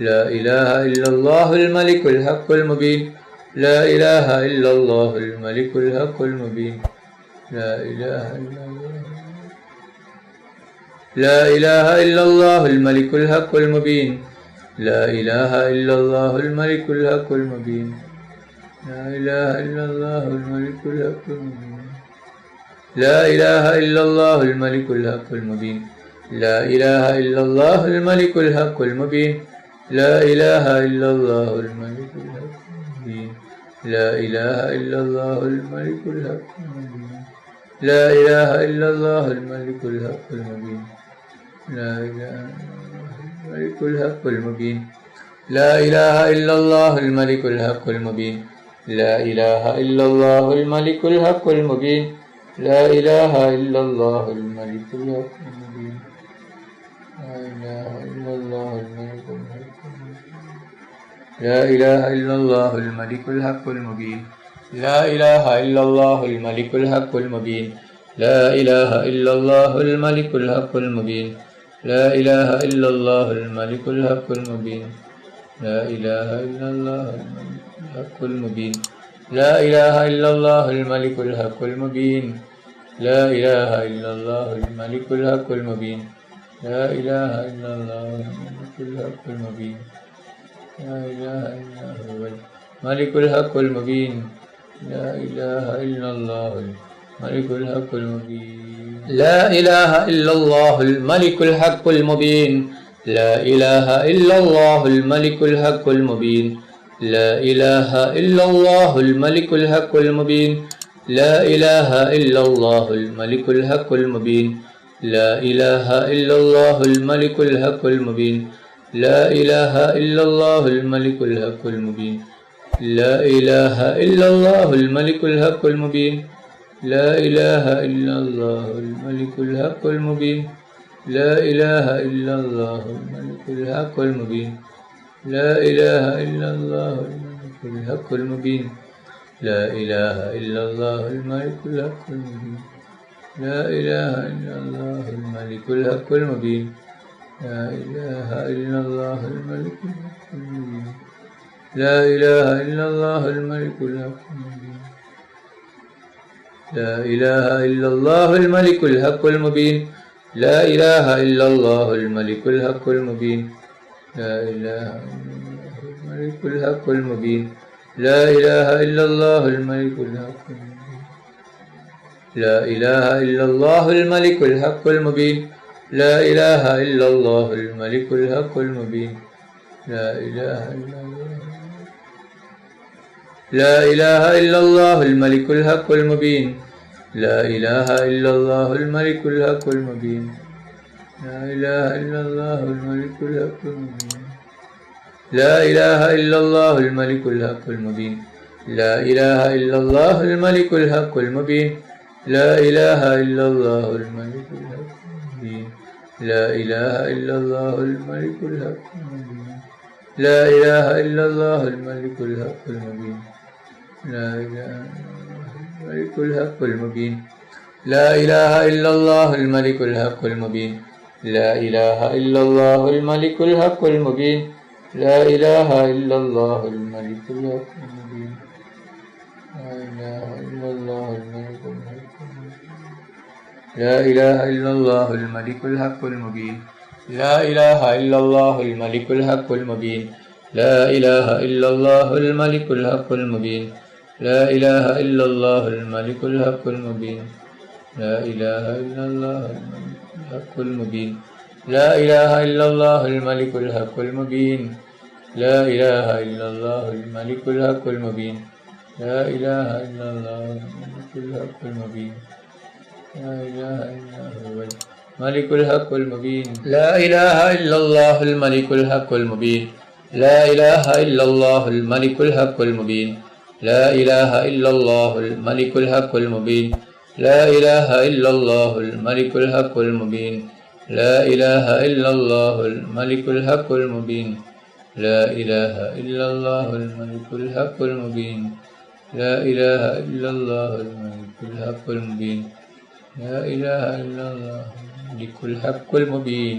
لا إله إلا الله الملك الحق المبين لا إله إلا الله الملك الحق المبين لا إله إلا الله لا إله إلا الله الملك الحق المبين لا إله إلا الله الملك الحق المبين لا إله إلا الله الملك الحق المبين لا إله إلا الله الملك الحق المبين لا إله إلا الله الملك الحق المبين لا إله إلا الله الملك الحق المبين لا إله إلا الله الملك الحق المبين لا إله إلا الله الملك الحق المبين لا إله الملك الحق المبين لا إله إلا الله الملك الحق المبين لا إله إلا الله الملك الحق المبين لا إله إلا الله الملك الحق المبين لا إله إلا الله الملك الحق المبين لا إله إلا الله الملك الحق المبين لا إله إلا الله الملك الحق المبين لا إله إلا الله الملك الحق المبين لا إله إلا الله الملك الحق المبين لا إله إلا الله الملك الحق المبين لا إله إلا الله الملك الحق المبين لا إله إلا الله الملك الحق المبين لا إله إلا الله الملك الحق المبين لا إله إلا هو الملك الحق المبين لا إله إلا الله الملك الحق المبين لا إله إلا الله الملك الحق المبين لا إله إلا الله الملك الحق المبين لا إله إلا الله الملك الحق المبين لا إله إلا الله الملك الحق المبين لا إله إلا الله الملك الحق المبين لا إله إلا الله الملك الحق المبين لا إله إلا الله الملك الحق المبين لا إله إلا الله الملك الحق المبين لا إله إلا الله الملك الحق المبين لا إله إلا الله الملك الحق المبين لا إله إلا الله الملك الحق المبين لا إله إلا الله الملك الحق المبين لا إله إلا الله الملك الحق المبين لا إله إلا الله الملك الحق المبين لا إله إلا الله الملك الحق المبين لا إله إلا الله الملك الحق المبين لا إله الملك الحق المبين لا إله إلا الله الملك الحق المبين لا إله إلا الله الملك الحق المبين لا إله إلا الله الملك الحق المبين لا إله إلا الله لا إله إلا الله الملك الحق المبين لا إله إلا الله الملك الحق المبين لا إله إلا الله الملك الحق المبين لا إله إلا الله الملك الحق المبين لا إله إلا الله الملك الحق المبين لا إله إلا الله الملك الحق المبين لا إله إلا الله الملك الحق المبين لا إله إلا الله الملك الحق المبين لا إله الملك الحق المبين لا إله إلا الله الملك الحق المبين لا إله إلا الله الملك الحق المبين لا إله إلا الله الملك الحق المبين لا إله إلا الله الملك الحق المبين لا إله إلا الله الملك الحق المبين لا إله إلا الله الملك الحق المبين لا إله إلا الله الملك الحق المبين لا إله إلا الله الملك الحق المبين لا إله إلا الله الملك الحق المبين لا إله إلا الله الملك الحق المبين لا إله إلا الله الملك الحق المبين لا إله إلا الله الملك الحق المبين لا إله إلا هو الملك الحق المبين لا إله إلا الله الملك الحق المبين لا إله إلا الله الملك الحق المبين لا إله إلا الله الملك الحق المبين لا إله إلا الله الملك الحق المبين لا إله إلا الله الملك الحق المبين لا إله إلا الله الملك الحق المبين لا إله إلا الله الملك الحق المبين لا إله إلا الله الملك الحق المبين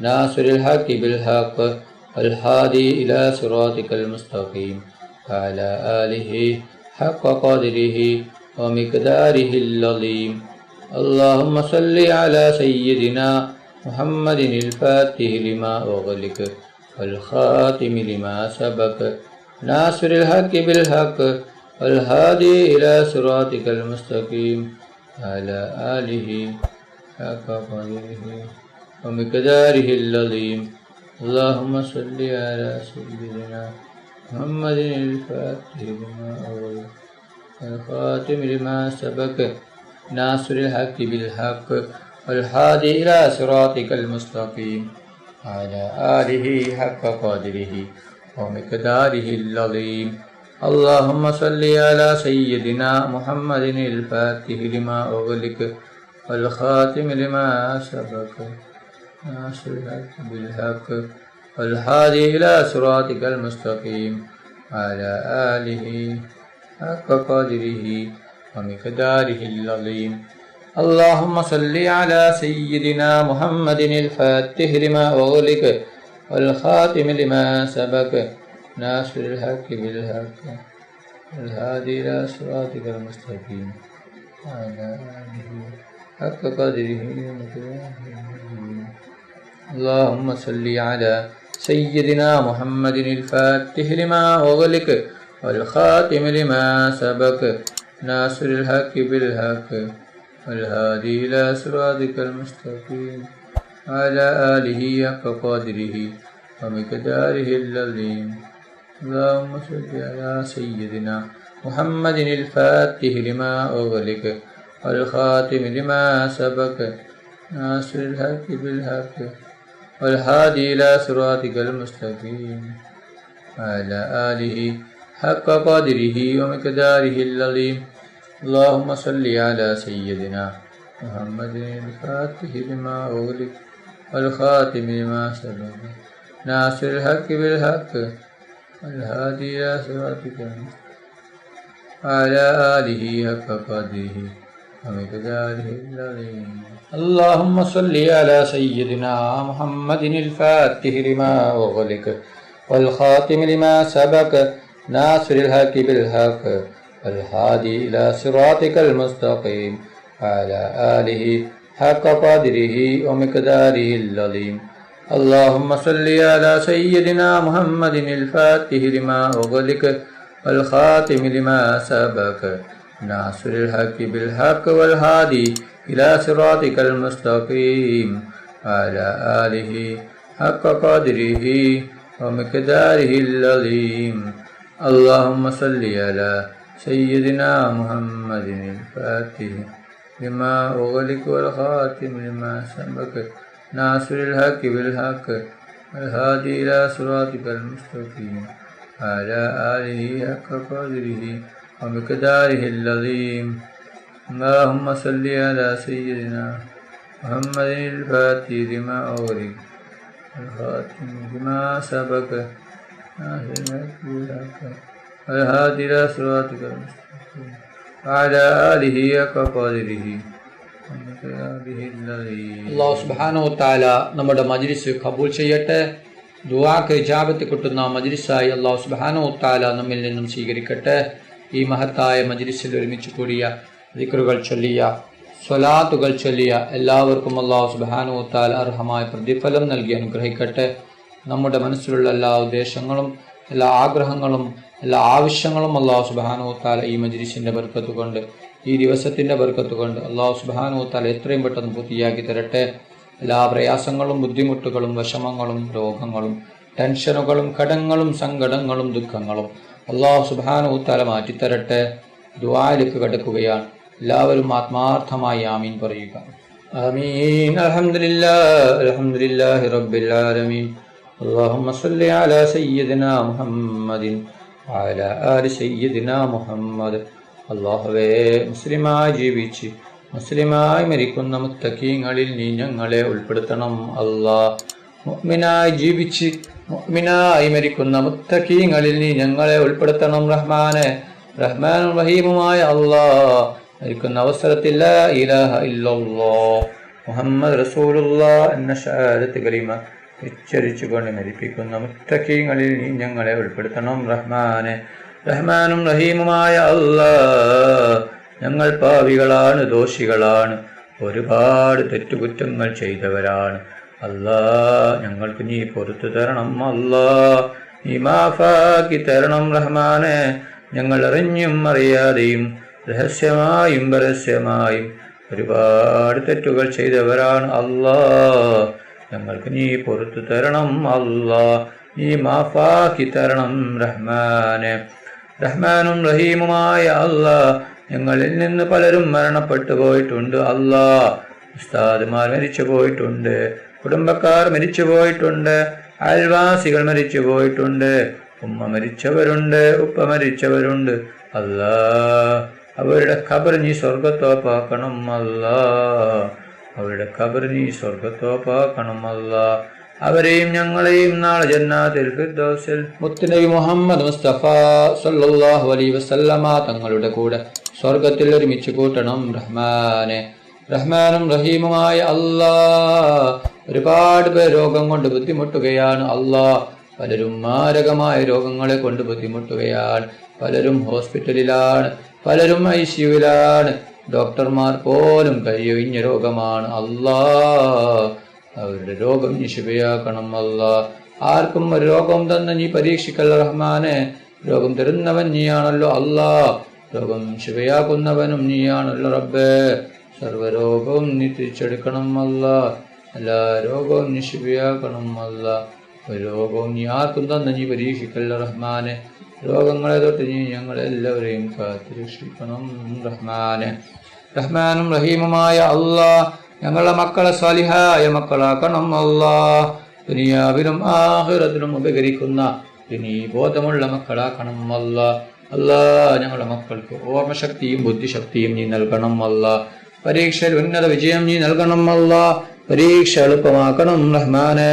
ناصر الحق بالحق والهادي إلى صراطك المستقيم وعلى آله حق قدره ومقداره العظيم. اللهم صل على سيدنا محمد الفاتح لما أغلق والخاتم لما سبق ناصر الحق بالحق والهادي إلى صراطك المستقيم وعلى آله حق قدره ومقداره العظيم. اللهم صل على سيدنا محمد الفاتح لما أغلق والخاتم لما سبق ناصر الحق بالحق والهادي إلى صراطك المستقيم وعلى آله حق قدره ومقداره العظيم. اللهم صل على سيدنا محمد الفاتح لما أغلق والخاتم لما سبق ناصر الحق بالحق والهادي إلى صراطك المستقيم وعلى آله حق قدره ومقداره العظيم. اللهم صل على سيدنا محمد الفاتح لما أغلق والخاتم لما سبق ناصر الحق بالحق والهادي إلى صراطك المستقيم وعلى آله حق قدره ومقداره العظيم. اللهم صل على سيدنا محمد الفاتح لما أغلق والخاتم لما سبق ناصر الحق بالحق والهادي إلى صراطك المستقيم وعلى آله حق قدره ومقداره العظيم. اللهم صل على سيدنا محمد الفاتح لما أغلق والخاتم لما سبق ناصر الحق بالحق والهادي إلى صراطك المستقيم وعلى آله حق قدره ومقداره العظيم. اللهم صل على سيدنا محمد الفاتح لما أغلق والخاتم لما سبق ناصر الحق بالحق والهادي إلى صراطك وعلى آله حق قدره ومقداره العظيم. اللهم صل على سيدنا محمد الفاتح لما أغلق والخاتم لما سبق ناصر الحق بالحق والهادي إلى صراطك المستقيم وعلى آله حق قدره ومقداره العظيم. اللهم صل على سيدنا محمد الفاتح لما أغلق والخاتم لما سبق ناصر الحق بالحق والهادي إلى صراطك المستقيم وعلى آله حق قدره ومقداره العظيم. اللهم صل على سيدنا محمد الفاتح لما أغلق والخاتم لما سبق ناصر الحق بالحق والهادي إلى صراطك المستقيم وعلى آله حق قدره ومقداره العظيم. اللهم صل على سيدنا محمد الفاتح لما أغلق والخاتم لما سبق ناصر الحق بالحق والهادي إلى صراطك المستقيم وعلى آله حق قدره ومقداره العظيم. അല്ലാഹു സുബ്ഹാനഹു വ തആല നമ്മുടെ മജ്ലിസ് കബൂൽ ചെയ്യട്ടെ. ദുആക്ക് ഇജാബത്ത് കിട്ടുന്ന മജ്ലിസായി അല്ലാഹു സുബ്ഹാനഹു വ തആല നമ്മിൽ നിന്നും സ്വീകരിക്കട്ടെ. ഈ മഹത്തായ മജ്ലിസിൽ ഒരുമിച്ച് കൂടിയ ദിക്റുകൾ ചൊല്ലിയ സ്വലാത്തുകൾ ചൊല്ലിയ എല്ലാവർക്കും അല്ലാഹു സുബ്ഹാനഹു വ തആല അർഹമായ പ്രതിഫലം നൽകി അനുഗ്രഹിക്കട്ടെ. നമ്മുടെ മനസ്സിലുള്ള എല്ലാ ഉദ്ദേശങ്ങളും എല്ലാ ആഗ്രഹങ്ങളും എല്ലാ ആവശ്യങ്ങളും അല്ലാഹു സുബ്ഹാനഹു വ തആല ഈ മജ്ലിസിന്റെ ബർക്കത്ത് കൊണ്ട് ഈ ദിവസത്തിന്റെ ബർക്കത്ത് കൊണ്ട് അല്ലാഹു സുബ്ഹാനഹു വ തആല എത്രയും പെട്ടെന്ന് പൂർത്തിയാക്കി തരട്ടെ. എല്ലാ പ്രയാസങ്ങളും ബുദ്ധിമുട്ടുകളും വിഷമങ്ങളും രോഗങ്ങളും ടെൻഷനുകളും കടങ്ങളും സങ്കടങ്ങളും ദുഃഖങ്ങളും അല്ലാഹു സുബ്ഹാനഹു വ തആല മാറ്റിത്തരട്ടെ. ദുആയിലേക്ക് കടക്കുകയാണ്. എല്ലാവരും ആത്മാർത്ഥമായി ആമീൻ പറയുക. ആമീൻ. അൽഹംദുലില്ലാഹി റബ്ബിൽ ആലമീൻ. اللهم صل على سيدنا محمد وعلى آل سيدنا محمد. അല്ലാഹുവേ, മുസ്ലിമായി ജീവിച്ച് മുസ്ലിമായി മരിക്കുന്ന മുത്തഖീങ്ങളിൽ നീ ഞങ്ങളെ ഉൾപ്പെടുത്തണം. അല്ലാഹ്, മുഅ്മിനായി ജീവിച്ച് മുഅ്മിനായി മരിക്കുന്ന മുത്തഖീങ്ങളിൽ നീ ഞങ്ങളെ ഉൾപ്പെടുത്തണം. റഹ്മാനെ, റഹ്മാനും റഹീമുമായ അല്ലാഹ്, മരിക്കുന്ന അവസരത്തിൽ ലാ ഇലാഹ ഇല്ലല്ലാഹ് മുഹമ്മദ് റസൂലുള്ള എന്ന ഷഹാദത്ത് കലിമ ഉച്ചരിച്ചുകൊണ്ട് മരിപ്പിക്കുന്ന മുത്തഖീങ്ങളിൽ നീ ഞങ്ങളെ ഉൾപ്പെടുത്തണം റഹ്മാനെ. റഹ്മാനും റഹീമുമായ അല്ലാഹ്, ഞങ്ങൾ പാവികളാണ്, ദോഷികളാണ്, ഒരുപാട് തെറ്റുകുറ്റങ്ങൾ ചെയ്തവരാണ്. അല്ലാഹ്, ഞങ്ങൾക്ക് നീ പൊറുത്തു തരണം. അല്ലാഹ്, നീ മാഫാക്കി തരണം റഹ്മാനെ. ഞങ്ങൾ അറിഞ്ഞും അറിയാതെയും രഹസ്യമായും പരസ്യമായും ഒരുപാട് തെറ്റുകൾ ചെയ്തവരാണ്. അല്ലാഹ്, ഞങ്ങൾക്ക് നീ പൊറുത്തു തരണം. അല്ലാഹ്, നീ മാഫാക്കി തരണം റഹ്മാനെ. റഹ്മാനും റഹീമുമായ അല്ലാഹ്, ഞങ്ങളിൽ നിന്ന് പലരും മരണപ്പെട്ടു പോയിട്ടുണ്ട്. അല്ലാഹ്, ഉസ്താദുമാർ മരിച്ചു പോയിട്ടുണ്ട്, കുടുംബക്കാർ മരിച്ചു പോയിട്ടുണ്ട്, അയൽവാസികൾ മരിച്ചു പോയിട്ടുണ്ട്, ഉമ്മ മരിച്ചവരുണ്ട്, ഉപ്പ മരിച്ചവരുണ്ട്. അല്ലാഹ്, അവരുടെ ഖബർ നീ സ്വർഗത്തോപ്പാക്കണം. അല്ലാഹ്, അവരുടെ ഖബർ നീ സ്വർഗത്തോപ്പാക്കണം. അല്ലാഹ്, അവരെയും ഞങ്ങളെയും നാളെ ജന്നാത്തുൽ ഫിർദൗസിൽ മുത്തുനബി മുഹമ്മദ് മുസ്തഫ സല്ലല്ലാഹു അലൈഹി വസല്ലമ തങ്ങളുടെ കൂടെ സ്വർഗത്തിൽ ഒരുമിച്ച് കൂട്ടണം റഹ്മാനെ. റഹ്മാനും റഹീമുമായ അല്ലാഹ്, ഒരുപാട് പേർ രോഗം കൊണ്ട് ബുദ്ധിമുട്ടുകയാണ്. അല്ലാഹ്, പലരും മാരകമായ രോഗങ്ങളെ കൊണ്ട് ബുദ്ധിമുട്ടുകയാണ്. പലരും ഹോസ്പിറ്റലിലാണ്, പലരും ICUവിലാണ്. ഡോക്ടർമാർ പോലും കഴിയൊഴിഞ്ഞ രോഗമാണ്. അല്ലാഹ്, അവരുടെ രോഗം നീ ശിഫയാക്കണം. അല്ലാഹ്, ആർക്കും ഒരു രോഗം തന്നെ നീ പരീക്ഷിക്കല്ല റഹ്മാനെ. രോഗം തരുന്നവൻ നീയാണല്ലോ അല്ലാഹ്, രോഗം ശിഫയാക്കുന്നവനും നീയാണല്ലോ റബ്ബേ. സർവ്വരോഗവും നീ തിരിച്ചെടുക്കണം അല്ലാഹ്, എല്ലാ രോഗവും നീ ശിഫയാക്കണം അല്ലാഹ്. ഒരു രോഗവും നീ ആർക്കും തന്നെ നീ പരീക്ഷിക്കല്ല റഹ്മാനെ. രോഗങ്ങളെ തൊട്ട് നീ ഞങ്ങളെല്ലാവരെയും കാത്തുരക്ഷിക്കണം റഹ്മാനെ. റഹ്മാനും റഹീമുമായ അല്ലാഹ്, ഞങ്ങളുടെ മക്കളെ സ്വാലിഹായ മക്കളാക്കണം അല്ലാഹ്. ദുനിയാവിലും ആഖിറത്തിലും ഉപകരിക്കുന്ന ബോധമുള്ള മക്കളാക്കണം അല്ലാഹ്. അല്ലാഹ്, ഞങ്ങളുടെ മക്കൾക്ക് ഓർമ്മശക്തിയും ബുദ്ധിശക്തിയും നീ നൽകണം അല്ലാഹ്. പരീക്ഷയിൽ ഉന്നത വിജയം നീ നൽകണം അല്ലാഹ്. പരീക്ഷ എളുപ്പമാക്കണം റഹ്മാനെ.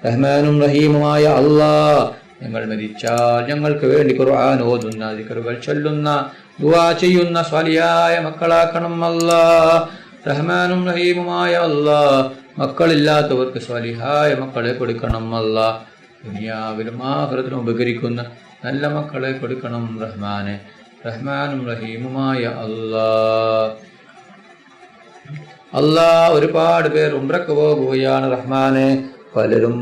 റഹ്മാനും റഹീമുമായ അല്ലാഹ്, ഞങ്ങൾ മരിച്ചാൽ ഞങ്ങൾക്ക് വേണ്ടി ഖുർആൻ ഓതുന്ന, ദിക്റുകൾ ചൊല്ലുന്ന, ദുആ ചെയ്യുന്ന സ്വാലിഹായ മക്കളാക്കണം അല്ലാഹ്. റഹ്മാനും റഹീമുമായ അല്ലാഹ്, മക്കളില്ലാത്തവർക്ക് സ്വാലിഹായ മക്കളെ കൊടുക്കണം അല്ലാഹ്. ദുനിയാവിലും ആഖിറത്തിലും ഉപകരിക്കുന്ന നല്ല മക്കളെ കൊടുക്കണം റഹ്മാനെ. റഹ്മാനും റഹീമുമായ അല്ലാഹ്. അല്ലാഹ്, ഒരുപാട് പേർ ഉംറക്ക് പോകുകയാണ് റഹ്മാനെ. പലരും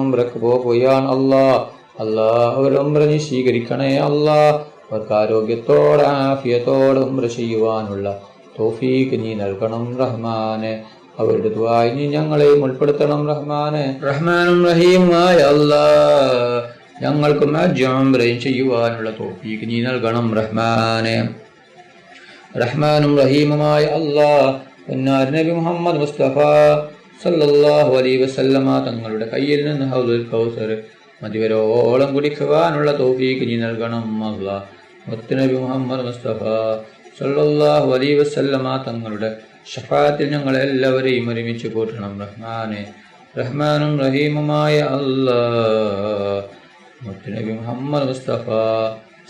ഉംറക്ക് പോകുകയാണ് അല്ലാഹ്. അല്ലാഹ്, അവർ ഉംറ നീ സ്വീകരിക്കണേ അല്ലാഹ്. അവർക്ക് ആരോഗ്യത്തോടെ ആഫിയത്തോടെ ഉംറ ചെയ്യുവാനുള്ള തൗഫീഖ് നീ നൽകണം റഹ്മാനെ. അവരുടെ ദുആയിൽ നീ ഞങ്ങളെയും ഉൾപ്പെടുത്തണം റഹ്മാനെ. റഹ്മാനും റഹീമുമായ അല്ലാഹ്, ഞങ്ങൾക്കും ഹജ്ജും ഉംറയും ചെയ്യുവാനുള്ള തൗഫീഖ് നീ നൽകണം റഹ്മാനെ. റഹ്മാനും റഹീമുമായ അല്ലാഹ്, നബി മുഹമ്മദ് മുസ്തഫ സല്ലല്ലാഹു അലൈഹി വസല്ലമ തങ്ങളുടെ കയ്യിൽ നിന്ന് ഹൗദുൽ കൗസർ മതിവരോളം കുടിക്കുവാനുള്ള തൗഫീഖ് നീ നൽകണം അല്ലാഹ്. മുത്തുനബി മുഹമ്മദ് മുസ്തഫ സല്ലല്ലാഹു അലൈഹി വസല്ലമ തങ്ങളുടെ ശഫാഅത്തിൽ ഞങ്ങളെല്ലാവരെയും ഒരുമിച്ച് കൂട്ടണം റഹ്മാനെ. റഹ്മാനും റഹീമുമായ അല്ലാഹ്, മുത്തുനബി മുഹമ്മദ് മുസ്തഫ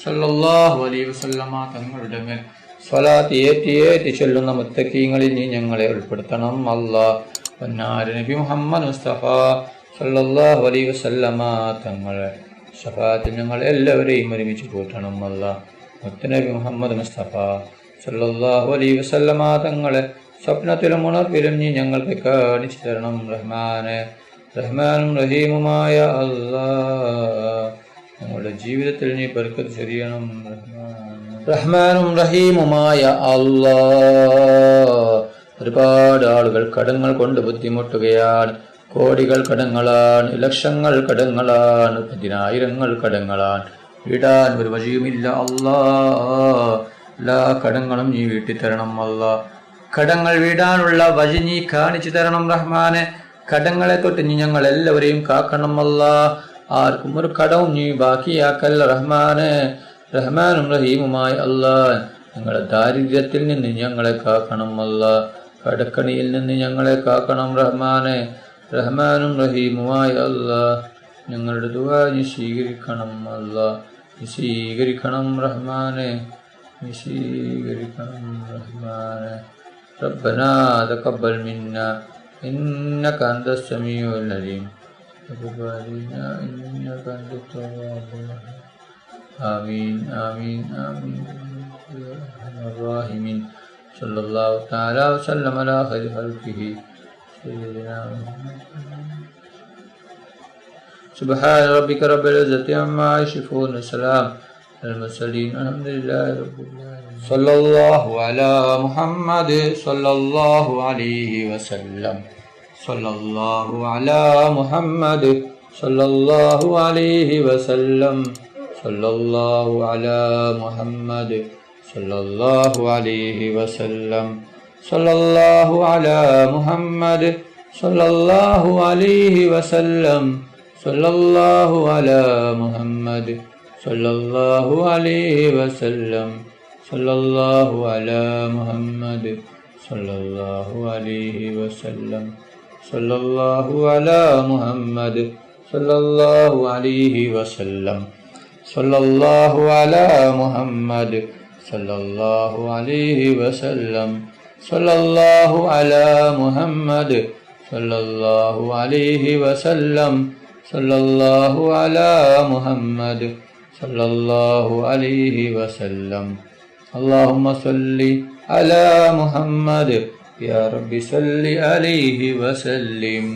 സല്ലല്ലാഹു അലൈഹി വസല്ലമ തങ്ങളുടെ മേൽ സ്വലാത്ത് ഏറ്റി ചൊല്ലുന്ന മുത്തഖീങ്ങളിൽ നീ ഞങ്ങളെ ഉൾപ്പെടുത്തണം അല്ലാഹ്. നബി മുഹമ്മദ് മുസ്തഫ സല്ലല്ലാഹു അലൈഹി വസല്ലമ തങ്ങളെ ശഫാഅത്തിൽ ഞങ്ങൾ എല്ലാവരെയും ഒരുമിച്ച് കൂട്ടണം അല്ലാഹ്. മുത്തുനബി മുഹമ്മദ് മുസ്തഫ സല്ലല്ലാഹു അലൈഹി വസല്ലമ തങ്ങളെ സ്വപ്നത്തിലും ഉണർവിലും നീ ഞങ്ങൾക്ക് കാണിച്ചു തരണം റഹ്മാനെ. റഹ്മാനും റഹീമുമായ അല്ലാഹ്, ഞങ്ങളുടെ ജീവിതത്തിൽ നീ ബർക്കത്ത് ചൊരിയണം റഹ്മാനെ. റഹ്മാനും റഹീമുമായ അല്ലാഹ്, ഒരുപാട് ആളുകൾ കടങ്ങൾ കൊണ്ട് ബുദ്ധിമുട്ടുകയാണ്. കോടികൾ കടങ്ങളാണ്, ലക്ഷങ്ങൾ കടങ്ങളാണ്, പതിനായിരങ്ങൾ കടങ്ങളാണ്. വീടാൻ ഒരു വഴിയുമില്ല അല്ലാഹ്. എല്ലാ കടങ്ങളും നീ വീട്ടിത്തരണം അല്ലാഹ്. കടങ്ങൾ വീടാനുള്ള വഴി നീ കാണിച്ചു തരണം റഹ്മാനെ. കടങ്ങളെ തൊട്ട് നീ ഞങ്ങൾ എല്ലാവരെയും കാക്കണം അല്ലാഹ്. ആർക്കും ഒരു കടവും നീ ബാക്കിയാക്കല്ല റഹ്മാനെ. റഹ്മാനും റഹീമുമായ അല്ലാഹ്, ഞങ്ങളുടെ ദാരിദ്ര്യത്തിൽ നിന്ന് ഞങ്ങളെ കാക്കണം അല്ലാഹ്. കടക്കണിയിൽ നിന്ന് ഞങ്ങളെ കാക്കണം റഹ്മാനെ. റഹ്മാനും റഹീമുമായ അല്ലാഹ്, ഞങ്ങളുടെ ദുആ നീ സ്വീകരിക്കണം അല്ലാഹ്. നീ സ്വീകരിക്കണം റഹ്മാനെ. നീ സ്വീകരിക്കണം റഹ്മാനെ. ربنا تقبل منا إنك أنت السميع العليم وتب علينا إنك أنت التواب الرحيم آمين آمين آمين يا أرحم الراحمين صلى الله تعالى وسلم على خير خلقه سيدنا محمد. سبحان ربك رب العزة عما يصفون وسلام على المرسلين الحمد لله رب العالمين. صلى الله على محمد صلى الله عليه وسلم. صلى الله على محمد صلى الله عليه وسلم. صلى الله على محمد صلى الله عليه وسلم. صلى الله على محمد صلى الله عليه وسلم. صلى الله على محمد صلى الله عليه وسلم. صلى الله على محمد صلى الله عليه وسلم. صلى الله على محمد صلى الله عليه وسلم. صلى الله على محمد صلى الله عليه وسلم. صلى الله على محمد صلى الله عليه وسلم. صلى الله على محمد صلى الله عليه وسلم. اللهم صل على محمد يا رب صل عليه وسلم.